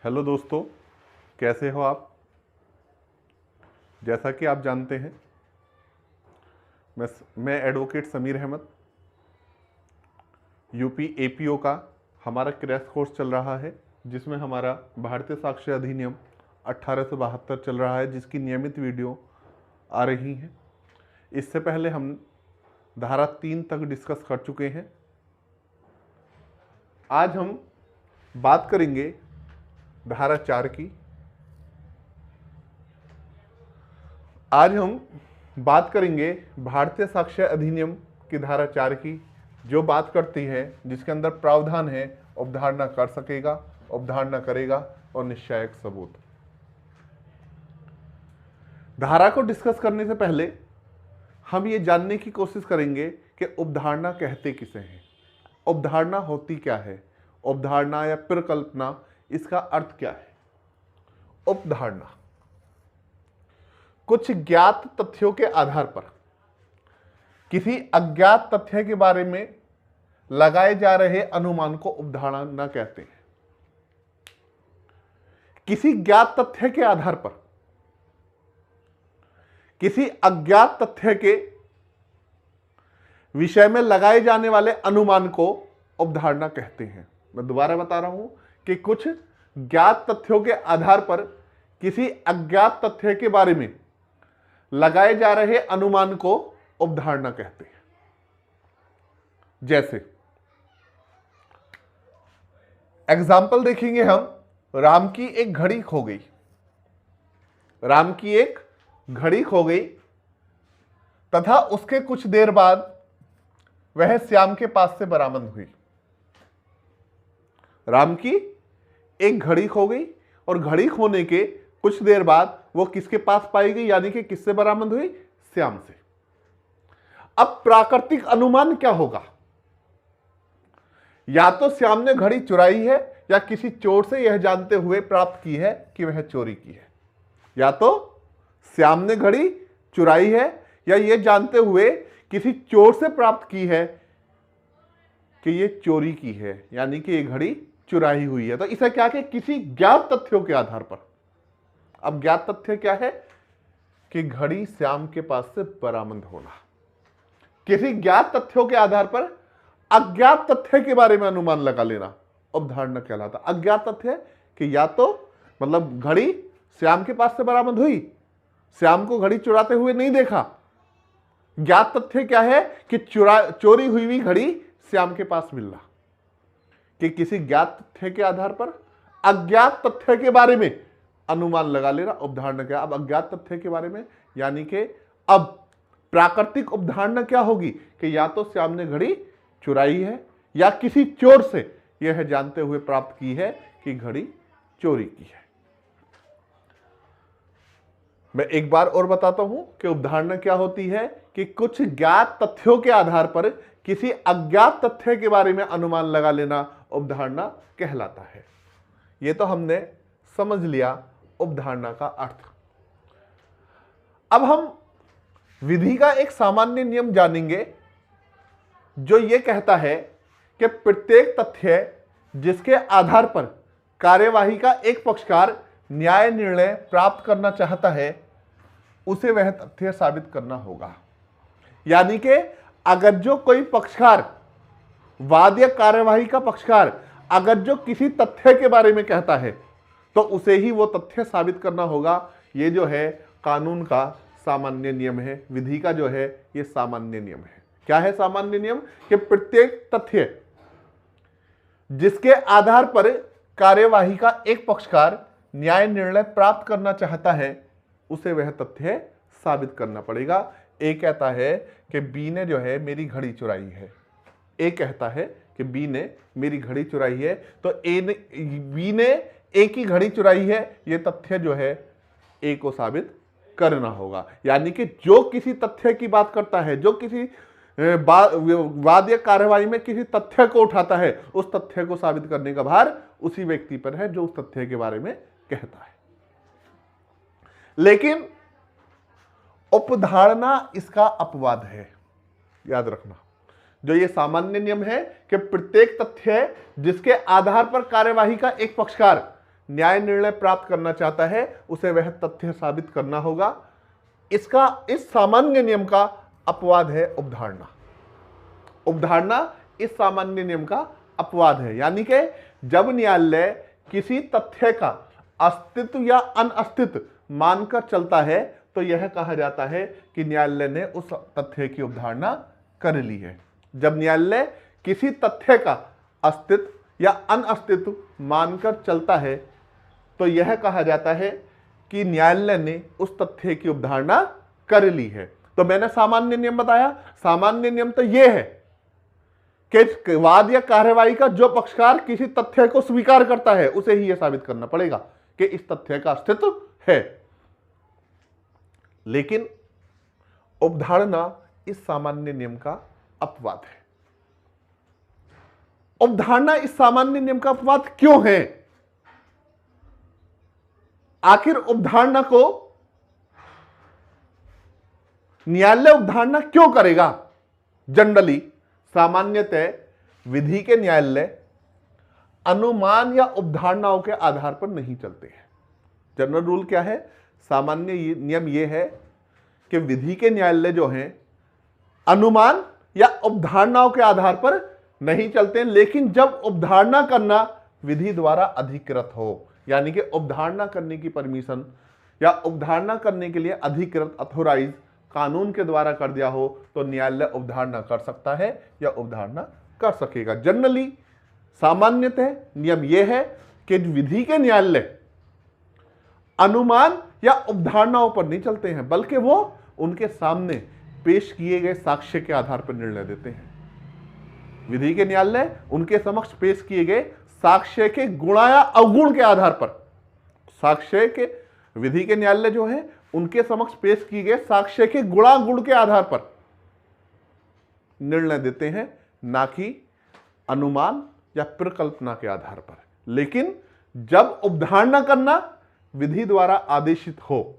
Hello दोस्तों, कैसे हो आप। जैसा कि आप जानते हैं, मैं advocate Sameer Ahmed, UP APO का हमारा क्रैश कोर्स चल रहा है, जिसमें हमारा भारतीय साक्ष्य अधिनियम 1872 चल रहा है, जिसकी नियमित वीडियो आ रही हैं। इससे पहले हम धारा 3 तक डिस्कस कर चुके हैं। आज हम बात करेंगे धारा 4 की। आज हम बात करेंगे भारतीय साक्ष्य अधिनियम की धारा 4 की, जो बात करती है, जिसके अंदर प्रावधान है उपधारणा कर सकेगा, उपधारणा करेगा और निश्चायक सबूत। धारा को डिस्कस करने से पहले हम ये जानने की कोशिश करेंगे कि उपधारणा कहते किसे हैं, उपधारणा होती क्या है, उपधारणा या परिकल्पना, इसका अर्थ क्या है। उपधारणा कुछ ज्ञात तथ्यों के आधार पर किसी अज्ञात तथ्य के बारे में लगाए जा रहे अनुमान को उपधारणा कहते हैं। किसी ज्ञात तथ्य के आधार पर किसी अज्ञात तथ्य के विषय में लगाए जाने वाले अनुमान को उपधारणा कहते हैं। मैं दोबारा बता रहा हूं कि कुछ ज्ञात तथ्यों के आधार पर किसी अज्ञात तथ्य के बारे में लगाए जा रहे अनुमान को उपधारणा कहते हैं। जैसे एग्जाम्पल देखेंगे हम, राम की एक घड़ी खो गई। राम की एक घड़ी खो गई तथा उसके कुछ देर बाद वह श्याम के पास से बरामद हुई। राम की एक घड़ी खो गई और घड़ी खोने के कुछ देर बाद वो किसके पास पाई गई, यानी कि किससे बरामद हुई, श्याम से। अब प्राकृतिक अनुमान क्या होगा, या तो श्याम ने घड़ी चुराई है या किसी चोर से यह जानते हुए प्राप्त की है कि वह चोरी की है। या तो श्याम ने घड़ी चुराई है या यह जानते हुए किसी चोर से प्राप्त की है कि यह चोरी की है, यानी कि यह घड़ी चुराई हुई है। तो इसे क्या कहें, किसी ज्ञात तथ्यों के आधार पर। अब ज्ञात तथ्य क्या है कि घड़ी श्याम के पास से बरामद होना। किसी ज्ञात तथ्यों के आधार पर अज्ञात तथ्य के बारे में अनुमान लगा लेना उपधारणा कहलाता। अज्ञात तथ्य कि या तो मतलब घड़ी श्याम के पास से बरामद हुई, श्याम को घड़ी चुराते हुए नहीं देखा। ज्ञात तथ्य क्या है कि चोरी हुई घड़ी श्याम के पास मिलना। कि किसी ज्ञात तथ्य के आधार पर अज्ञात तथ्य के बारे में अनुमान लगा लेना उपधारणा क्या। अब अज्ञात तथ्य के बारे में, यानी कि अब प्राकृतिक उपधारणा क्या होगी कि या तो श्याम ने घड़ी चुराई है या किसी चोर से यह जानते हुए प्राप्त की है कि घड़ी चोरी की है। मैं एक बार और बताता हूं कि उपधारणा क्या होती है कि कुछ ज्ञात तथ्यों के आधार पर किसी अज्ञात तथ्य के बारे में अनुमान लगा लेना उपधारणा कहलाता है। यह तो हमने समझ लिया उपधारणा का अर्थ। अब हम विधि का एक सामान्य नियम जानेंगे, जो यह कहता है कि प्रत्येक तथ्य जिसके आधार पर कार्यवाही का एक पक्षकार न्याय निर्णय प्राप्त करना चाहता है, उसे वह तथ्य साबित करना होगा। यानी कि अगर जो कोई पक्षकार, वाद या कार्यवाही का पक्षकार, अगर जो किसी तथ्य के बारे में कहता है तो उसे ही वो तथ्य साबित करना होगा। ये जो है कानून का सामान्य नियम है, विधि का जो है ये सामान्य नियम है। क्या है सामान्य नियम कि प्रत्येक तथ्य जिसके आधार पर कार्यवाही का एक पक्षकार न्याय निर्णय प्राप्त करना चाहता है, उसे वह तथ्य साबित करना पड़ेगा। ए कहता है कि बी ने जो है मेरी घड़ी चुराई है। ए कहता है कि बी ने मेरी घड़ी चुराई है, तो बी ने ए की घड़ी चुराई है, यह तथ्य जो है ए को साबित करना होगा। यानी कि जो किसी तथ्य की बात करता है, जो किसी वाद या कार्यवाही में किसी तथ्य को उठाता है, उस तथ्य को साबित करने का भार उसी व्यक्ति पर है जो उस तथ्य के बारे में कहता है। लेकिन उपधारणा इसका अपवाद है, याद रखना। जो ये सामान्य नियम है कि प्रत्येक तथ्य जिसके आधार पर कार्यवाही का एक पक्षकार न्याय निर्णय प्राप्त करना चाहता है उसे वह तथ्य साबित करना होगा। इस सामान्य नियम का अपवाद है उपधारणा। उपधारणा इस सामान्य नियम का अपवाद है, यानी कि जब न्यायालय किसी तथ्य का अस्तित्व या अनअस्तित्व मानकर चलता है तो यह कहा जाता है कि न्यायालय ने उस तथ्य की उपधारणा कर ली है। जब न्यायालय किसी तथ्य का अस्तित्व या अनअस्तित्व मानकर चलता है तो यह कहा जाता है कि न्यायालय ने उस तथ्य की उपधारणा कर ली है। तो मैंने सामान्य नियम बताया। सामान्य नियम तो यह है कि वाद या कार्यवाही का जो पक्षकार किसी तथ्य को स्वीकार करता है उसे ही यह साबित करना पड़ेगा कि इस तथ्य का अस्तित्व है। लेकिन उपधारणा इस सामान्य नियम का अपवाद है। उपधारणा इस सामान्य नियम का अपवाद क्यों है? आखिर उपधारणा को न्यायालय उपधारणा क्यों करेगा? जनरली सामान्यतः विधि के न्यायालय अनुमान या उपधारणाओं के आधार पर नहीं चलते हैं। जनरल रूल क्या है? सामान्य नियम यह है कि विधि के न्यायालय जो हैं अनुमान या उपधारणाओं के आधार पर नहीं चलते हैं, लेकिन जब उपधारणा करना विधि द्वारा अधिकृत हो, यानी कि उपधारणा करने की परमिशन या उपधारणा करने के लिए अधिकृत अथोराइज कानून के द्वारा कर दिया हो तो न्यायालय उपधारणा कर सकता है या उपधारणा कर सकेगा। जनरली सामान्यतः नियम यह है कि विधि के न्यायालय अनुमान या उपधारणाओं पर नहीं चलते हैं, बल्कि वो उनके सामने पेश किए गए साक्ष्य के आधार पर निर्णय देते हैं। विधि के न्यायालय उनके समक्ष पेश किए गए साक्ष्य के गुण या अवगुण के आधार पर, साक्ष्य के विधि के न्यायालय जो है उनके समक्ष पेश किए गए साक्ष्य के गुणागुण के आधार पर निर्णय देते हैं, ना कि अनुमान या प्रकल्पना के आधार पर। लेकिन जब उपधारणा करना विधि द्वारा आदेशित हो,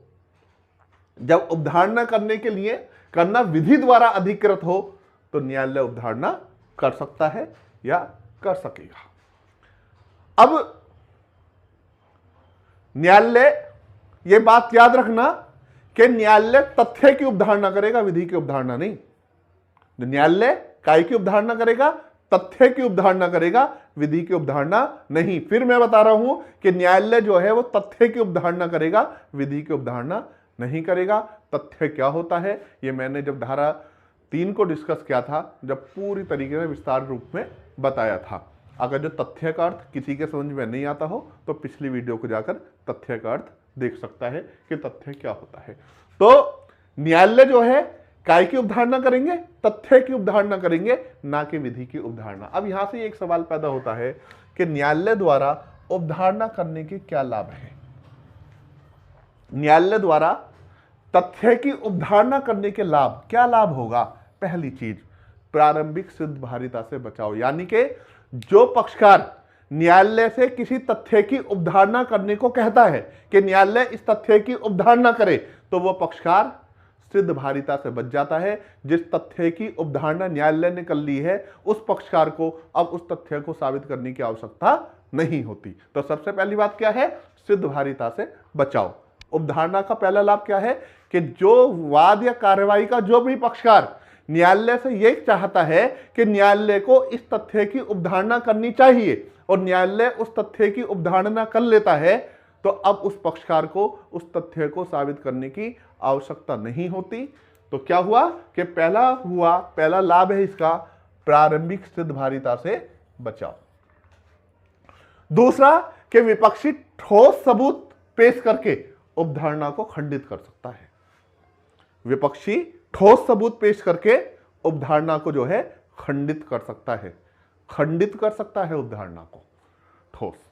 जब उपधारणा करने के लिए करना विधि द्वारा अधिकृत हो तो न्यायालय उपधारणा कर सकता है या कर सकेगा। अब न्यायालय, यह बात याद रखना कि न्यायालय तथ्य की उपधारणा करेगा, विधि की उपधारणा नहीं। न्यायालय काय की उपधारणा करेगा? तथ्य की उपधारणा करेगा, विधि की उपधारणा नहीं। फिर मैं बता रहा हूं कि न्यायालय जो है वो तथ्य की उपधारणा करेगा, विधि की उपधारणा नहीं करेगा। तथ्य क्या होता है ये मैंने जब धारा 3 को डिस्कस किया था, जब पूरी तरीके से विस्तार रूप में बताया था। अगर जो तथ्य का अर्थ किसी के समझ में नहीं आता हो तो पिछली वीडियो को जाकर तथ्य का अर्थ देख सकता है कि तथ्य क्या होता है। तो न्यायालय जो है काय की उपधारणा करेंगे? तथ्य की उपधारणा करेंगे, ना कि विधि की उपधारणा। अब यहां से एक सवाल पैदा होता है कि न्यायालय द्वारा उपधारणा करने के क्या लाभ हैं? न्यायालय द्वारा तथ्य की उपधारणा करने के लाभ, क्या लाभ होगा? पहली चीज, प्रारंभिक सिद्धभारिता से बचाव, यानी कि जो पक्षकार न्यायालय से किसी तथ्य की उपधारणा करने को कहता है कि न्यायालय इस तथ्य की उपधारणा करे, तो वह पक्षकार सिद्धभारिता से बच जाता है। जिस तथ्य की उपधारणा न्यायालय ने कर ली है उस पक्षकार को अब उस तथ्य को साबित करने की आवश्यकता नहीं होती। तो सबसे पहली बात क्या है? सिद्धभारिता से बचाव। उपधारणा का पहला लाभ क्या है कि जो वाद या कार्यवाही का जो भी पक्षकार न्यायालय से यह चाहता है कि न्यायालय को इस तथ्य की उपधारणा करनी चाहिए और न्यायालय उस तथ्य की उपधारणा कर लेता है, तो अब उस पक्षकार को उस तथ्य को साबित करने की आवश्यकता नहीं होती। तो क्या हुआ कि पहला लाभ है इसका, प्रारंभिक सिद्धभारिता से बचाव। दूसरा कि विपक्षी ठोस सबूत पेश करके उपधारणा को खंडित कर सकता है। विपक्षी ठोस सबूत पेश करके उपधारणा को जो है खंडित कर सकता है, खंडित कर सकता है उपधारणा को ठोस।